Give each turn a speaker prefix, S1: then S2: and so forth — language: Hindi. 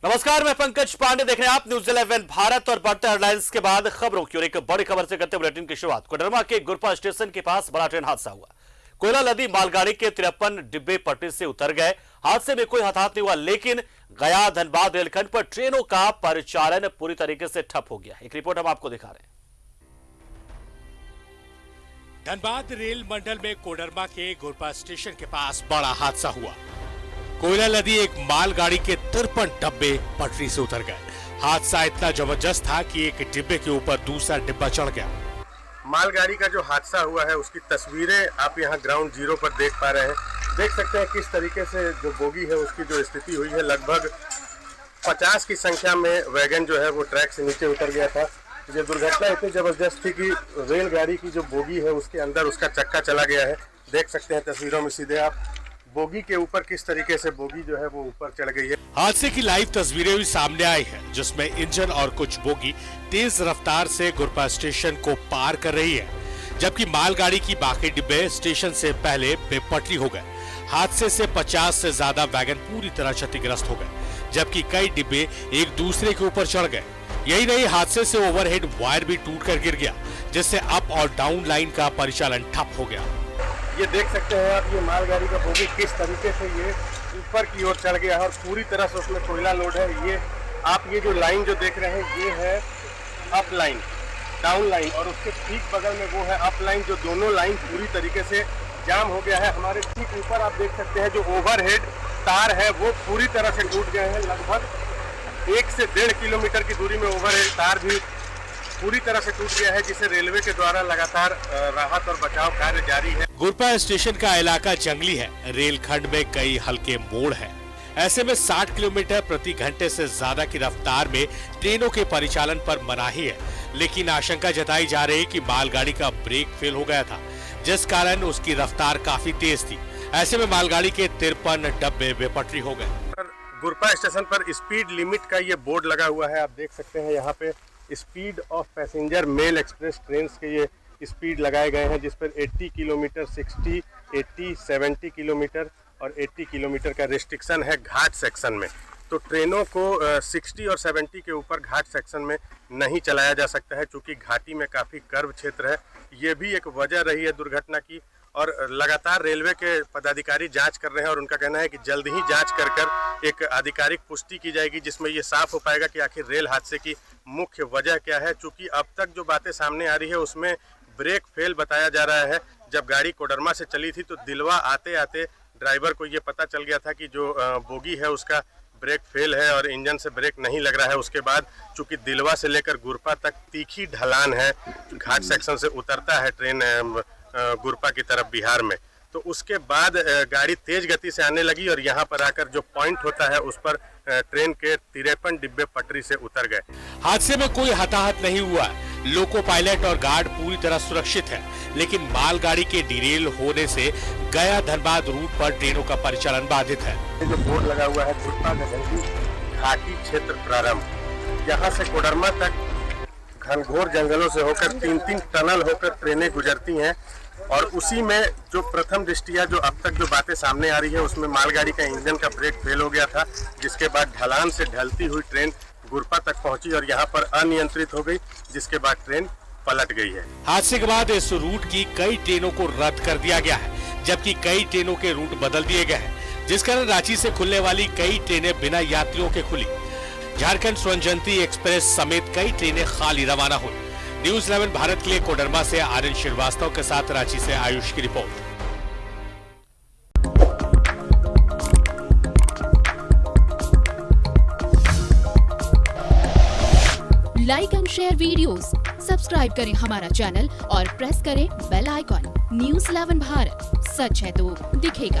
S1: नमस्कार, मैं पंकज पांडे, देख रहे हैं आप न्यूज़ 11 भारत। और बढ़ते हेडलाइंस के बाद खबरों की और एक बड़ी खबर से करते बुलेटिन की शुरुआत। कोडरमा के गुरपा स्टेशन के पास बड़ा ट्रेन हादसा हुआ। कोयला लदी मालगाड़ी के 53 डिब्बे पटरी से उतर गए। हादसे में कोई हताहत नहीं हुआ, लेकिन गया धनबाद रेलखंड पर ट्रेनों का परिचालन पूरी तरीके से ठप हो गया। एक रिपोर्ट हम आपको दिखा रहे हैं।
S2: धनबाद रेल मंडल में कोडरमा के गुरपा स्टेशन के पास बड़ा हादसा हुआ। कोयला लदी एक मालगाड़ी के 53 डब्बे पटरी से उतर गए। हादसा इतना जबरदस्त था कि एक डिब्बे के ऊपर दूसरा डिब्बा चढ़ गया।
S3: मालगाड़ी का जो हादसा हुआ है उसकी तस्वीरें आप यहाँ ग्राउंड जीरो पर देख पा रहे हैं। देख सकते हैं किस तरीके से जो बोगी है उसकी जो स्थिति हुई है। लगभग 50 की संख्या में वैगन जो है वो ट्रैक से नीचे उतर गया था। ये दुर्घटना इतनी जबरदस्त थी कि रेलगाड़ी की जो बोगी है उसके अंदर उसका चक्का चला गया है। देख सकते हैं तस्वीरों में सीधे आप बोगी के ऊपर किस तरीके से बोगी जो है वो ऊपर चढ़ गई है।
S2: हादसे की लाइव तस्वीरें भी सामने आई है, जिसमें इंजन और कुछ बोगी तेज रफ्तार से गुरपा स्टेशन को पार कर रही है, जबकि मालगाड़ी की बाकी डिब्बे स्टेशन से पहले बेपटरी हो गए। हादसे से 50 से ज्यादा वैगन पूरी तरह क्षतिग्रस्त हो गए, जबकि कई डिब्बे एक दूसरे के ऊपर चढ़ गए। यही नहीं, हादसे से ओवरहेड वायर भी टूटकर गिर गया, जिससे अप और डाउन लाइन का परिचालन ठप हो गया।
S3: ये देख सकते हैं आप, ये मालगाड़ी का बोगी किस तरीके से ये ऊपर की ओर चढ़ गया है और पूरी तरह से उसमें कोयला लोड है। ये आप ये जो लाइन जो देख रहे हैं ये है अप लाइन, डाउन लाइन, और उसके ठीक बगल में वो है अप लाइन। जो दोनों लाइन पूरी तरीके से जाम हो गया है। हमारे ठीक ऊपर आप देख सकते हैं जो ओवरहेड तार है वो पूरी तरह से टूट गए हैं। लगभग 1 से 1.5 किलोमीटर की दूरी में ओवरहेड तार भी पूरी तरह से टूट गया है, जिसे रेलवे के द्वारा लगातार राहत और बचाव कार्य जारी है।
S2: गुरपा स्टेशन का इलाका जंगली है। रेलखंड में कई हल्के मोड़ हैं। ऐसे में 60 किलोमीटर प्रति घंटे से ज्यादा की रफ्तार में ट्रेनों के परिचालन पर मनाही है, लेकिन आशंका जताई जा रही है कि मालगाड़ी का ब्रेक फेल हो गया था, जिस कारण उसकी रफ्तार काफी तेज थी। ऐसे में मालगाड़ी के 53 डब्बे बेपटरी हो गए।
S3: गुरपा स्टेशन पर स्पीड लिमिट का ये बोर्ड लगा हुआ है। आप देख सकते हैं यहाँ पे speed of passenger mail express train के ये स्पीड लगाए गए हैं, जिस पर 80 किलोमीटर, 60, 80, 70 किलोमीटर और 80 किलोमीटर का रिस्ट्रिक्शन है घाट सेक्शन में। तो ट्रेनों को 60 और 70 के ऊपर घाट सेक्शन में नहीं चलाया जा सकता है, क्योंकि घाटी में काफ़ी कर्व क्षेत्र है। ये भी एक वजह रही है दुर्घटना की, और लगातार रेलवे के पदाधिकारी जांच कर रहे हैं और उनका कहना है कि जल्द ही जांच कर एक आधिकारिक पुष्टि की जाएगी, जिसमें ये साफ हो पाएगा कि आखिर रेल हादसे की मुख्य वजह क्या है। चूँकि अब तक जो बातें सामने आ रही है उसमें ब्रेक फेल बताया जा रहा है। जब गाड़ी कोडरमा से चली थी तो दिलवा आते आते ड्राइवर को ये पता चल गया था कि जो बोगी है उसका ब्रेक फेल है और इंजन से ब्रेक नहीं लग रहा है। उसके बाद चूँकि दिलवा से लेकर गुरपा तक तीखी ढलान है, घाट सेक्शन से उतरता है ट्रेन गुरपा की तरफ बिहार में, तो उसके बाद गाड़ी तेज गति से आने लगी और यहाँ पर आकर जो पॉइंट होता है उस पर ट्रेन के 53 डिब्बे पटरी से उतर गए।
S2: हादसे में कोई हताहत नहीं हुआ। लोको पायलट और गार्ड पूरी तरह सुरक्षित है, लेकिन मालगाड़ी के डिरेल होने से गया धनबाद रूट पर ट्रेनों का परिचालन बाधित है।
S3: जो बोर्ड लगा हुआ है गुरपा घाटी क्षेत्र प्रारंभ, यहाँ से कोडरमा तक घनघोर जंगलों से होकर 3-3 टनल होकर ट्रेनें गुजरती हैं, और उसी में जो प्रथम दृष्टिया जो अब तक जो बातें सामने आ रही है उसमें मालगाड़ी का इंजन का ब्रेक फेल हो गया था, जिसके बाद ढलान से ढलती हुई ट्रेन गुरपा तक पहुंची और यहाँ पर अनियंत्रित हो गई, जिसके बाद ट्रेन पलट गई है।
S2: हादसे के बाद इस रूट की कई ट्रेनों को रद्द कर दिया गया है, जबकि कई ट्रेनों के रूट बदल दिए गए हैं, जिस कारण रांची से खुलने वाली कई ट्रेनें बिना यात्रियों के खुली। झारखंड स्वर्ण एक्सप्रेस समेत कई ट्रेनें खाली रवाना हुई। न्यूज़ 11 भारत के लिए कोडरमा से आर्यन श्रीवास्तव के साथ रांची से आयुष की report.
S4: Like and share videos, subscribe करें हमारा चैनल और प्रेस करें बेल आइकॉन। न्यूज़ 11 भारत, सच है तो दिखेगा।